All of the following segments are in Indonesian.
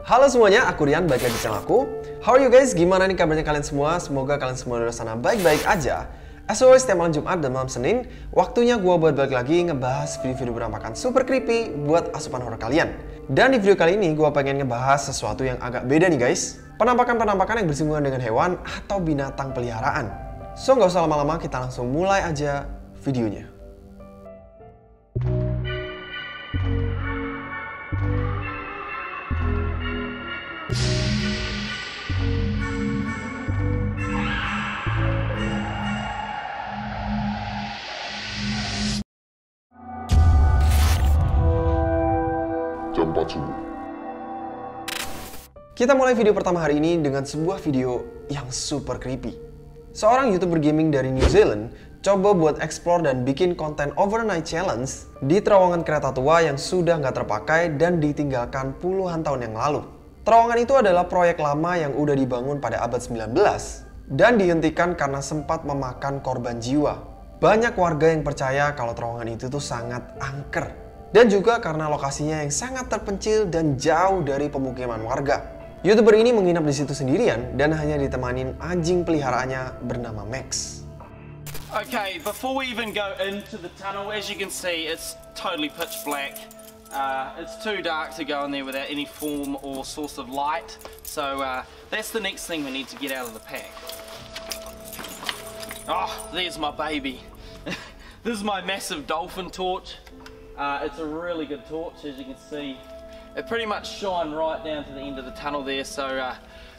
Halo semuanya, aku Rian, balik lagi di channel aku. How are you guys? Gimana nih kabarnya kalian semua? Semoga kalian semua di sana baik-baik aja. As always, setiap malam Jumat dan malam Senin, waktunya gue buat balik lagi ngebahas video-video penampakan super creepy buat asupan horor kalian. Dan di video kali ini, gue pengen ngebahas sesuatu yang agak beda nih guys. Penampakan-penampakan yang bersinggungan dengan hewan atau binatang peliharaan. So, nggak usah lama-lama, kita langsung mulai aja videonya. Kita mulai video pertama hari ini dengan sebuah video yang super creepy. Seorang YouTuber gaming dari New Zealand coba buat explore dan bikin konten overnight challenge di terowongan kereta tua yang sudah nggak terpakai dan ditinggalkan puluhan tahun yang lalu. Terowongan itu adalah proyek lama yang udah dibangun pada abad 19 dan dihentikan karena sempat memakan korban jiwa. Banyak warga yang percaya kalau terowongan itu tuh sangat angker. Dan juga karena lokasinya yang sangat terpencil dan jauh dari pemukiman warga. YouTuber ini menginap di situ sendirian dan hanya ditemanin anjing peliharaannya bernama Max. Okay, before we even go into the tunnel, as you can see, it's totally pitch black. It's too dark to go in there without any form or source of light. So that's the next thing we need to get out of the pack. Oh, there's my baby. This is my massive dolphin torch. It's a really good torch, as you can see. It pretty much shone right down to the end of the tunnel there, so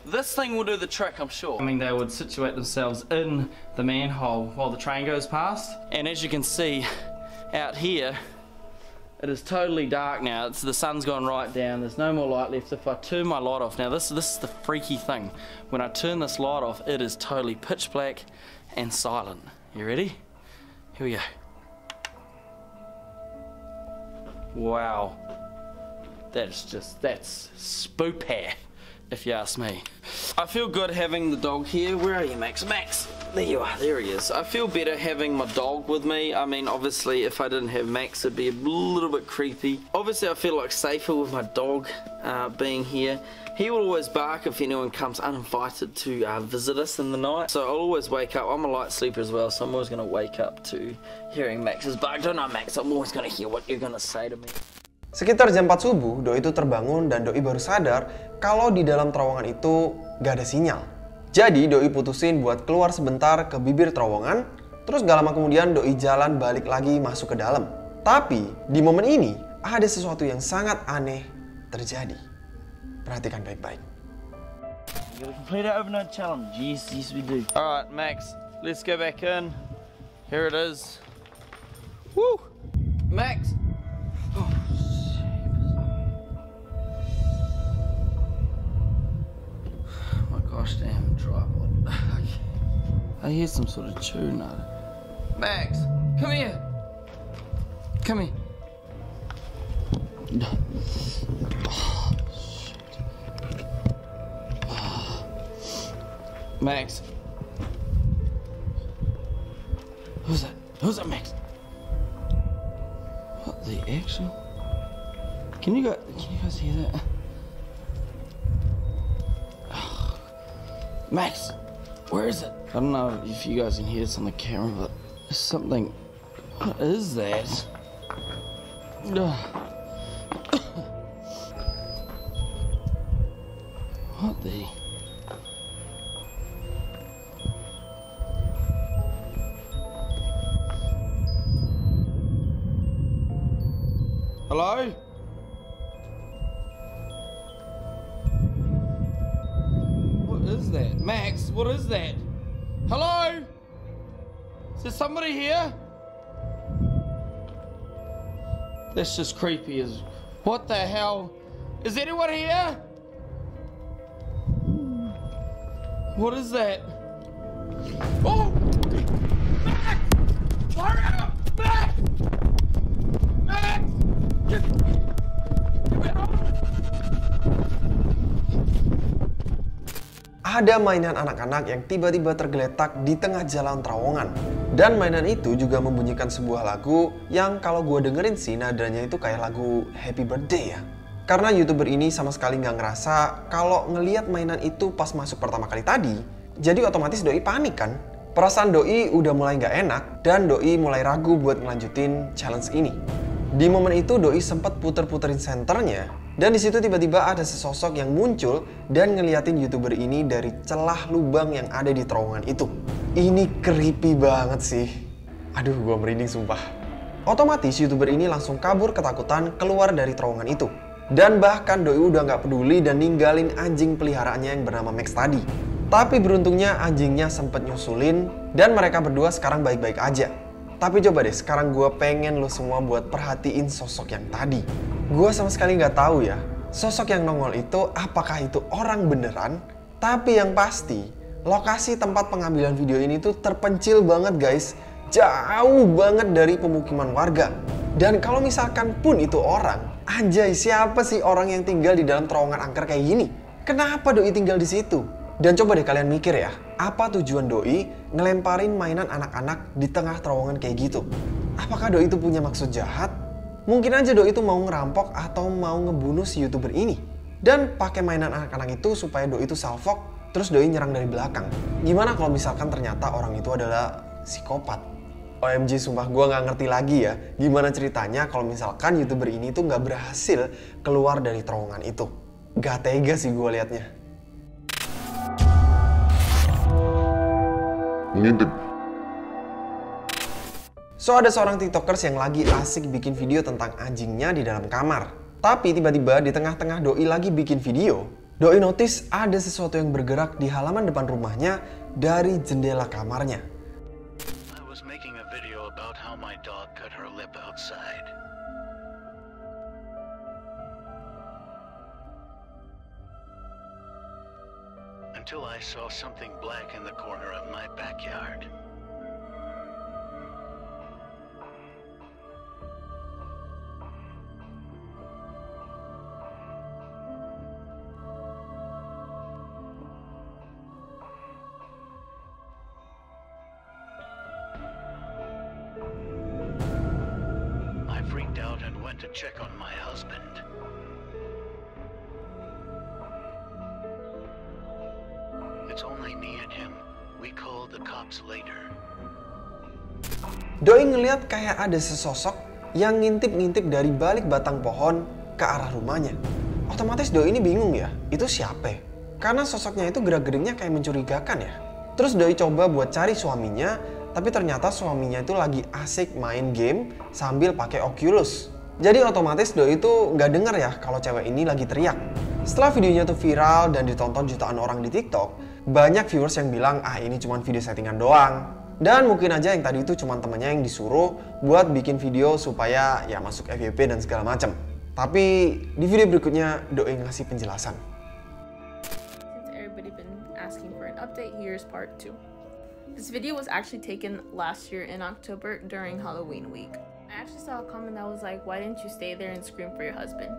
this thing will do the trick, I'm sure. I mean, they would situate themselves in the manhole while the train goes past. And as you can see, out here, it is totally dark now. The sun's gone right down, there's no more light left. If I turn my light off, now this is the freaky thing. When I turn this light off, it is totally pitch black and silent. You ready? Here we go. Wow. That's spooky, if you ask me. I feel good having the dog here. Where are you, Max? Max! There you are, there he is. I feel better having my dog with me. I mean, obviously, if I didn't have Max, it'd be a little bit creepy. Obviously, I feel like safer with my dog being here. He will always bark if anyone comes uninvited to visit us in the night. So I'll always wake up. I'm a light sleeper as well, so I'm always going to wake up to hearing Max's bark. Don't know, Max, I'm always going to hear what you're going to say to me. Sekitar jam 4 subuh, Doi itu terbangun dan Doi baru sadar kalau di dalam terowongan itu gak ada sinyal. Jadi Doi putusin buat keluar sebentar ke bibir terowongan, terus gak lama kemudian Doi jalan balik lagi masuk ke dalam. Tapi di momen ini ada sesuatu yang sangat aneh terjadi. Perhatikan baik-baik. You gotta complete our overnight challenge. Yes, yes we do. Alright, Max, let's go back in. Here it is. Woo! Max! Oh. Gosh damn tripod. I hear some sort of tune. Max, come here. Come here. Oh, shit. Max. Who's that? Who's that, Max? What the actual? Can you guys hear that? Max, where is it? I don't know if you guys can hear this on the camera, but there's something. What is that? What the? Hello? What is that? Max, what is that? Hello? Is there somebody here? That's just creepy as... What the hell? Is anyone here? What is that? Oh! Max! Hurry up! Max! Max! Get me out! Ada mainan anak-anak yang tiba-tiba tergeletak di tengah jalan terowongan. Dan mainan itu juga membunyikan sebuah lagu yang kalau gue dengerin sih nadanya itu kayak lagu Happy Birthday ya. Karena YouTuber ini sama sekali nggak ngerasa kalau ngelihat mainan itu pas masuk pertama kali tadi, jadi otomatis Doi panik kan? Perasaan Doi udah mulai nggak enak dan Doi mulai ragu buat ngelanjutin challenge ini. Di momen itu Doi sempat puter-puterin senternya dan di situ tiba-tiba ada sesosok yang muncul dan ngeliatin YouTuber ini dari celah lubang yang ada di terowongan itu. Ini creepy banget sih. Aduh, gua merinding sumpah. Otomatis YouTuber ini langsung kabur ketakutan keluar dari terowongan itu. Dan bahkan Doi udah nggak peduli dan ninggalin anjing peliharaannya yang bernama Max tadi. Tapi beruntungnya anjingnya sempet nyusulin dan mereka berdua sekarang baik-baik aja. Tapi coba deh, sekarang gue pengen lo semua buat perhatiin sosok yang tadi. Gue sama sekali nggak tahu ya, sosok yang nongol itu apakah itu orang beneran? Tapi yang pasti, lokasi tempat pengambilan video ini tuh terpencil banget guys. Jauh banget dari pemukiman warga. Dan kalau misalkan pun itu orang, anjay siapa sih orang yang tinggal di dalam terowongan angker kayak gini? Kenapa Doi tinggal di situ? Dan coba deh kalian mikir ya, apa tujuan Doi ngelemparin mainan anak-anak di tengah terowongan kayak gitu? Apakah Doi itu punya maksud jahat? Mungkin aja Doi itu mau ngerampok atau mau ngebunuh si YouTuber ini. Dan pakai mainan anak-anak itu supaya Doi itu salvok, terus Doi nyerang dari belakang. Gimana kalau misalkan ternyata orang itu adalah psikopat? OMG sumpah gue gak ngerti lagi ya, gimana ceritanya kalau misalkan YouTuber ini tuh gak berhasil keluar dari terowongan itu. Gak tega sih gue liatnya. Ngintip. So ada seorang tiktokers yang lagi asik bikin video tentang anjingnya di dalam kamar. Tapi tiba-tiba di tengah-tengah Doi lagi bikin video, Doi notice ada sesuatu yang bergerak di halaman depan rumahnya dari jendela kamarnya. I was making a video about how my dog cut her lip outside. Until I saw something black in the corner of my backyard. I freaked out and went to check on my husband. It's only me and him. We called the cops later. Doi ngeliat kayak ada sesosok yang ngintip-ngintip dari balik batang pohon ke arah rumahnya. Otomatis Doi ini bingung ya, itu siapa? Karena sosoknya itu gerak-geriknya kayak mencurigakan ya. Terus Doi coba buat cari suaminya, tapi ternyata suaminya itu lagi asik main game sambil pakai Oculus. Jadi otomatis Doi itu nggak denger ya kalau cewek ini lagi teriak. Setelah videonya tuh viral dan ditonton jutaan orang di TikTok, banyak viewers yang bilang ah ini cuma video settingan doang. Dan mungkin aja yang tadi itu cuma temennya yang disuruh buat bikin video supaya ya masuk FYP dan segala macam. Tapi di video berikutnya Doi ngasih penjelasan. Since everybody been asking for an update, here's part 2. This video was actually taken last year in October during Halloween week. I actually saw a comment that was like, why didn't you stay there and scream for your husband?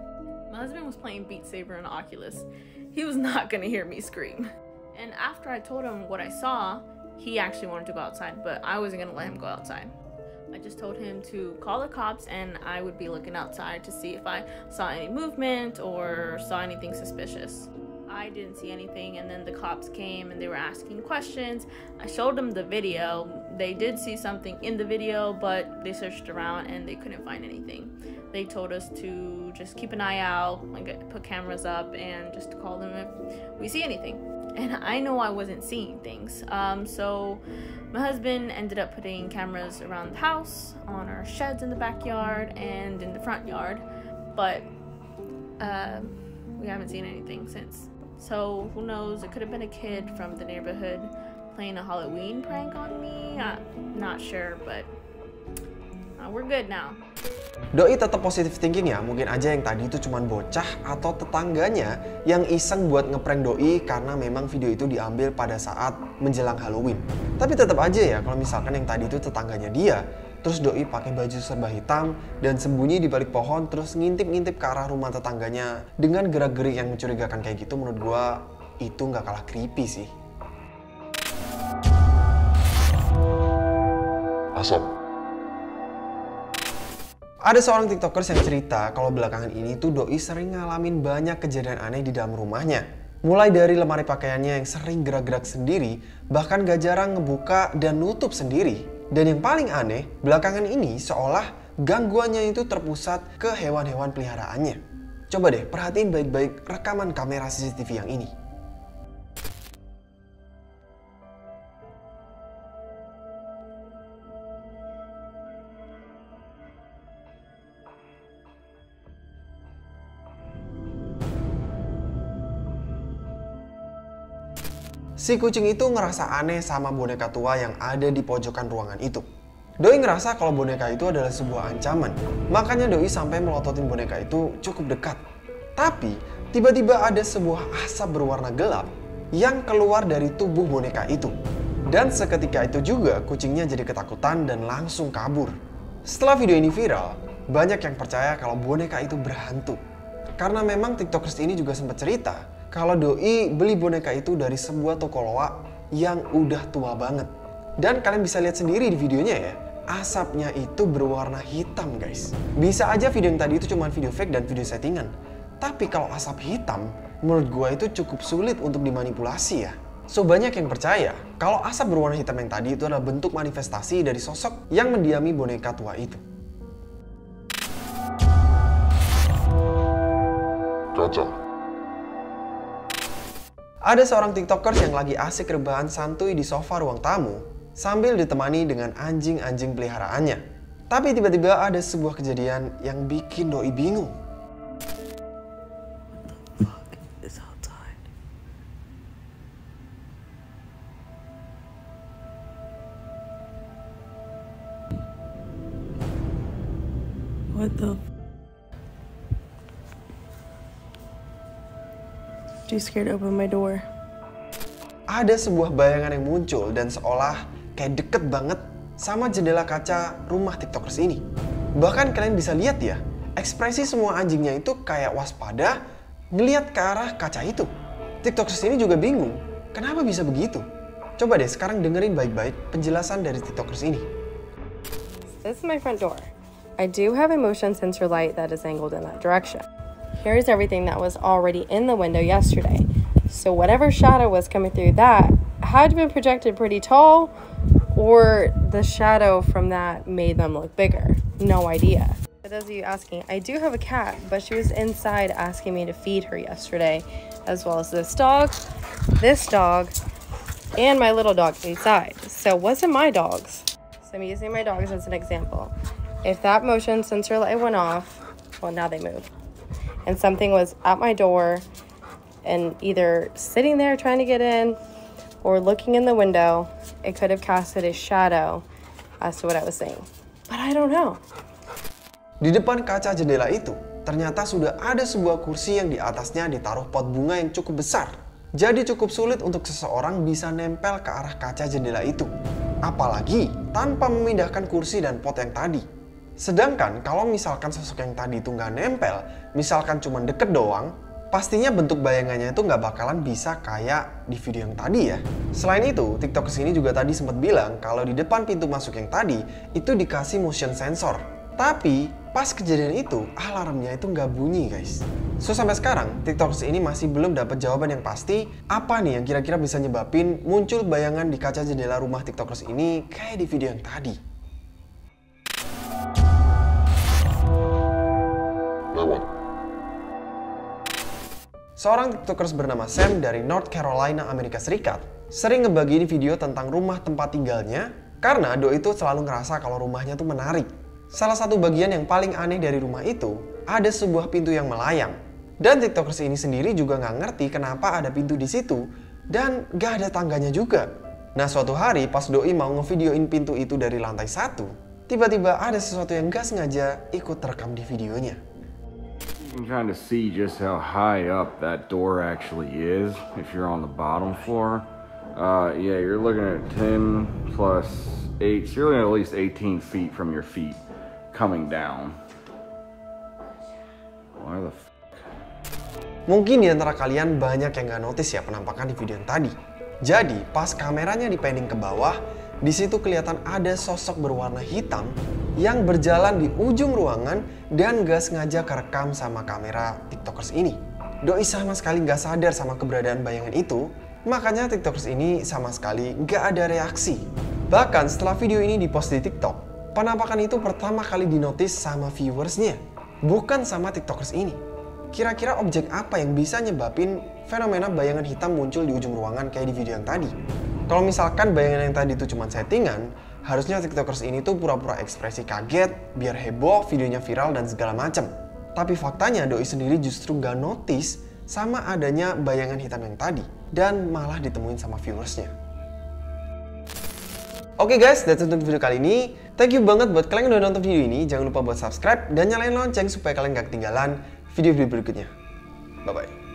My husband was playing Beat Saber on Oculus. He was not gonna hear me scream. And after I told him what I saw, he actually wanted to go outside, but I wasn't gonna let him go outside. I just told him to call the cops and I would be looking outside to see if I saw any movement or saw anything suspicious. I didn't see anything, and then the cops came and they were asking questions. I showed them the video. They did see something in the video, but they searched around and they couldn't find anything. They told us to just keep an eye out, like put cameras up, and just to call them if we see anything. And I know I wasn't seeing things, so my husband ended up putting cameras around the house, on our sheds in the backyard, and in the front yard, but we haven't seen anything since. So who knows, it could have been a kid from the neighborhood playing a Halloween prank on me. I'm not sure, but we're good now. Doi tetap positive thinking ya, mungkin aja yang tadi itu cuman bocah atau tetangganya yang iseng buat ngeprank Doi karena memang video itu diambil pada saat menjelang Halloween. Tapi tetap aja ya kalau misalkan yang tadi itu tetangganya dia, terus Doi pakai baju serba hitam dan sembunyi di balik pohon terus ngintip-ngintip ke arah rumah tetangganya dengan gerak-gerik yang mencurigakan kayak gitu, menurut gua itu nggak kalah creepy sih. Asap. Ada seorang tiktokers yang cerita kalau belakangan ini tuh doi sering ngalamin banyak kejadian aneh di dalam rumahnya. Mulai dari lemari pakaiannya yang sering gerak-gerak sendiri, bahkan gak jarang ngebuka dan nutup sendiri. Dan yang paling aneh, belakangan ini seolah gangguannya itu terpusat ke hewan-hewan peliharaannya. Coba deh perhatiin baik-baik rekaman kamera CCTV yang ini. Si kucing itu ngerasa aneh sama boneka tua yang ada di pojokan ruangan itu. Doi ngerasa kalau boneka itu adalah sebuah ancaman. Makanya Doi sampai melototin boneka itu cukup dekat. Tapi tiba-tiba ada sebuah asap berwarna gelap yang keluar dari tubuh boneka itu. Dan seketika itu juga kucingnya jadi ketakutan dan langsung kabur. Setelah video ini viral, banyak yang percaya kalau boneka itu berhantu. Karena memang tiktokers ini juga sempat cerita kalau Doi beli boneka itu dari sebuah toko loak yang udah tua banget. Dan kalian bisa lihat sendiri di videonya ya, asapnya itu berwarna hitam guys. Bisa aja video yang tadi itu cuma video fake dan video settingan. Tapi kalau asap hitam, menurut gua itu cukup sulit untuk dimanipulasi ya. So banyak yang percaya kalau asap berwarna hitam yang tadi itu adalah bentuk manifestasi dari sosok yang mendiami boneka tua itu. Kaca. Ada seorang tiktokers yang lagi asik rebahan santuy di sofa ruang tamu sambil ditemani dengan anjing-anjing peliharaannya. Tapi tiba-tiba ada sebuah kejadian yang bikin Doi bingung. What the? Too scared to open my door. Ada sebuah bayangan yang muncul dan seolah kayak deket banget sama jendela kaca rumah tiktokers ini. Bahkan kalian bisa lihat ya, ekspresi semua anjingnya itu kayak waspada ngeliat ke arah kaca itu. Tiktokers ini juga bingung, kenapa bisa begitu? Coba deh sekarang dengerin baik-baik penjelasan dari tiktokers ini. This is my front door. I do have a motion sensor light that is angled in that direction. Here's everything that was already in the window yesterday. So whatever shadow was coming through that had been projected pretty tall, or the shadow from that made them look bigger. No idea. For those of you asking, I do have a cat, but she was inside asking me to feed her yesterday, as well as this dog, and my little dog inside. So it wasn't my dogs. So I'm using my dogs as an example. If that motion sensor light went off, well, now they move. And something was at my door and either sitting there trying to get in or looking in the window, it could have casted a shadow as to what I was saying. But I don't know. Di depan kaca jendela itu, ternyata sudah ada sebuah kursi yang di atasnya ditaruh pot bunga yang cukup besar. Jadi cukup sulit untuk seseorang bisa nempel ke arah kaca jendela itu. Apalagi tanpa memindahkan kursi dan pot yang tadi. Sedangkan kalau misalkan sosok yang tadi itu nggak nempel, misalkan cuma deket doang, pastinya bentuk bayangannya itu nggak bakalan bisa kayak di video yang tadi ya. Selain itu, tiktokers ini juga tadi sempat bilang kalau di depan pintu masuk yang tadi itu dikasih motion sensor. Tapi pas kejadian itu, alarmnya itu nggak bunyi guys. So sampai sekarang, tiktokers ini masih belum dapat jawaban yang pasti apa nih yang kira-kira bisa nyebabin muncul bayangan di kaca jendela rumah tiktokers ini kayak di video yang tadi. Seorang tiktokers bernama Sam dari North Carolina, Amerika Serikat sering ngebagiin video tentang rumah tempat tinggalnya karena Doi itu selalu ngerasa kalau rumahnya tuh menarik. Salah satu bagian yang paling aneh dari rumah itu ada sebuah pintu yang melayang. Dan tiktokers ini sendiri juga nggak ngerti kenapa ada pintu di situ dan nggak ada tangganya juga. Nah suatu hari pas Doi mau ngevideoin pintu itu dari lantai 1, tiba-tiba ada sesuatu yang nggak sengaja ikut terekam di videonya. You can kind of see just how high up that door actually is if you're on the bottom floor. Yeah, you're looking at 10 plus 8, so you're looking at least 18 feet from your feet coming down. Why the f***? Mungkin di antara kalian banyak yang nggak notice ya penampakan di video yang tadi. Jadi pas kameranya dipending ke bawah, di situ kelihatan ada sosok berwarna hitam yang berjalan di ujung ruangan dan gak sengaja kerekam sama kamera tiktokers ini. Doi sama sekali gak sadar sama keberadaan bayangan itu, makanya tiktokers ini sama sekali gak ada reaksi. Bahkan setelah video ini dipost di TikTok, penampakan itu pertama kali dinotis sama viewersnya, bukan sama tiktokers ini. Kira-kira objek apa yang bisa nyebabin fenomena bayangan hitam muncul di ujung ruangan kayak di video yang tadi? Kalau misalkan bayangan yang tadi itu cuma settingan, harusnya tiktokers ini tuh pura-pura ekspresi kaget, biar heboh, videonya viral dan segala macam. Tapi faktanya doi sendiri justru gak notice sama adanya bayangan hitam yang tadi, dan malah ditemuin sama viewersnya. Oke guys, that's it untuk video kali ini. Thank you banget buat kalian yang udah nonton video ini. Jangan lupa buat subscribe dan nyalain lonceng supaya kalian gak ketinggalan video-video berikutnya. Bye-bye.